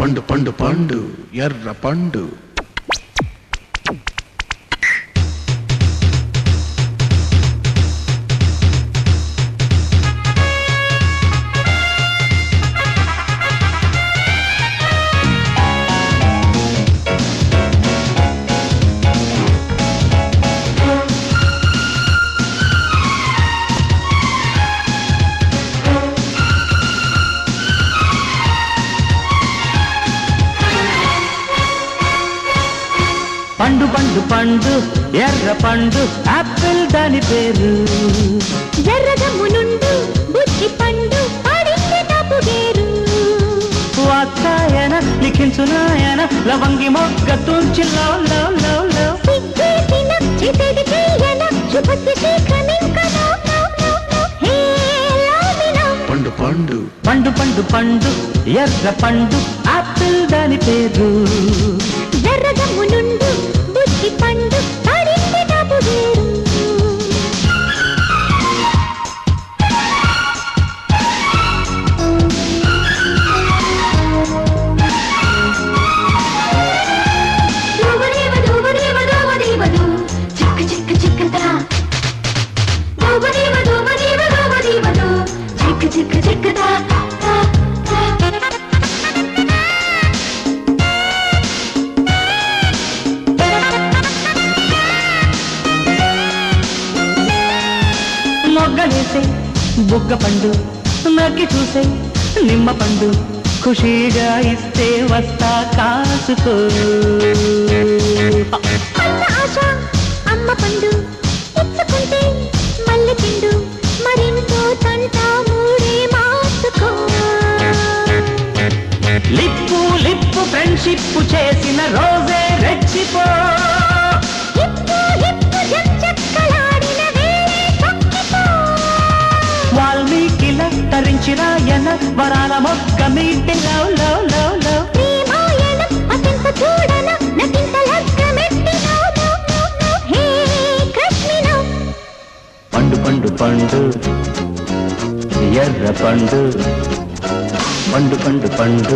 పండు పండు పండు ఎర్ర పండు పండు పండు పండు ఎర్ర పండు ఆపిల్ దాని పేరు ఎర్రగమ్మునుండు బుద్ధి పండు పాడింది తాపు గేరు వాత్సాయన లిఖించునాయన లవంగి మొగ్గ తూర్చి లవ్ లవ్ లవ్ లవ్ సిగ్గేసిన చేసేది చేయన శుభస్య శీఘ్రమింక హే లామిలో పండు పండు పండు పండు పండు ఎర్ర పండు ఆపిల్ దాని పేరు ఎర్రగమ్మునుండు బుద్ధి పండు పాడింది తాపు గేరు మొగ్గలేసే బుగ్గ పండు నక్కి చూసే నిమ్మ పండు ఖుషీగా ఇస్తే వస్తా కాసుకో ఆశ అమ్మ పండు ఇచ్చుకుంటే మల్లె పిండు మరింతో తంట మూడే మార్చుకో లిప్పు లిప్పు ఫ్రెండ్షిప్ చేసిన రోజే రెచ్చిపో హిప్పు హిప్పు జంచక్కలాడిన వేళే తొక్కిపో వాల్మీకిల తరించిరాయన వరాల మొక్క మీటి లవ్ లవ్ లవ్ లవ్ ప్రేమాయణం అతింత చూడన నటింత లగ్గమెట్టి హే కృష్ణినో పండు పండు పండు ఎర్ర పండు పండు పండు పండు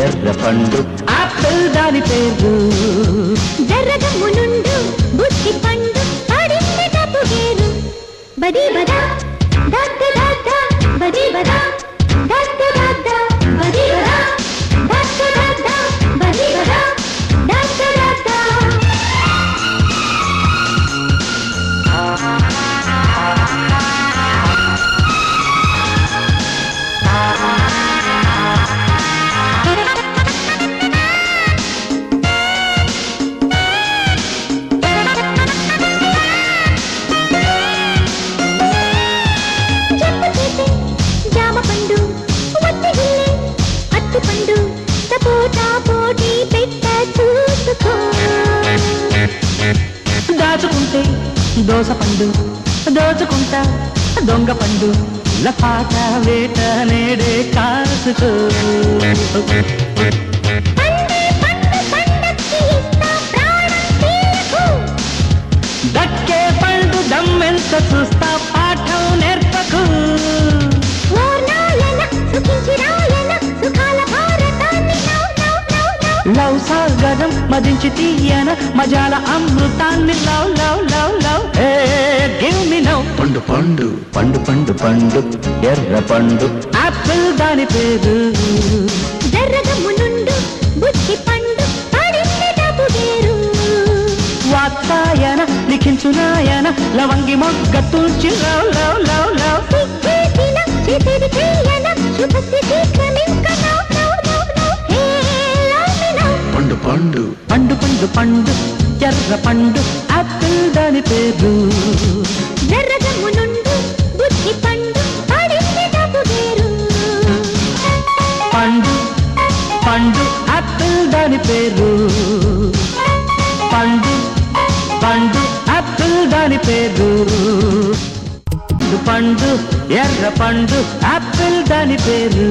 ఎర్ర పండు ఆపిల్ దాని పేరు జర్రగమ్మునుండు బుద్ధి పండు పాడింది తాపు గేరు బడి బదా దద్ద దద్ద బడి బదా దద్ద దద్ద బడి బదా దద్ద దద్ద బడి బదా దద్ద దద్ద జామ పండు వత్తి గిల్లే అత్తి పండు సపోటా పోటీ పెట్ట చూసుకో దాచుకుంటే దోస పండు దోచుకుంటా దొంగ పండు లపాట వేట నేడే కాసుకో పండే పండు పండక్కి ఇస్తా ప్రాణం తీయకు దక్కే పండు దమ్మెంత చూస్తా పాఠం నేర్పకు ఓర్నాలన సుఖించి రాయన సుఖాల భారతాన్ని లవ్ సాగరం మదించి తీయన మజాల అమృతాన్ని love love love love give me now పండు పండు పండు పండు పండు ఎర్ర పండు ఆపిల్ దాని పేరు జర్రగమ్మునుండు బుద్ధి పండు పాడింది తాపు గేరు వాత్సాయన లిఖించునాయన లవంగి మొగ్గ తూర్చి లవ్ లవ్ లవ్ లవ్ సిగ్గేసిన చేసేది చేయన శుభస్య శీఘ్రమింక హే లామిలో పండు పండు పండు పండు పండు ఎర్ర పండు ఆపిల్ దాని పేరు జర్రగమ్మునుండు బుద్ధి పండు పాడింది తాపు గేరు పండు పండు ఆపిల్ దాని పేరు పండు పండు ఆపిల్ దాని పేరు పండు ఎర్ర పండు ఆపిల్ దాని పేరు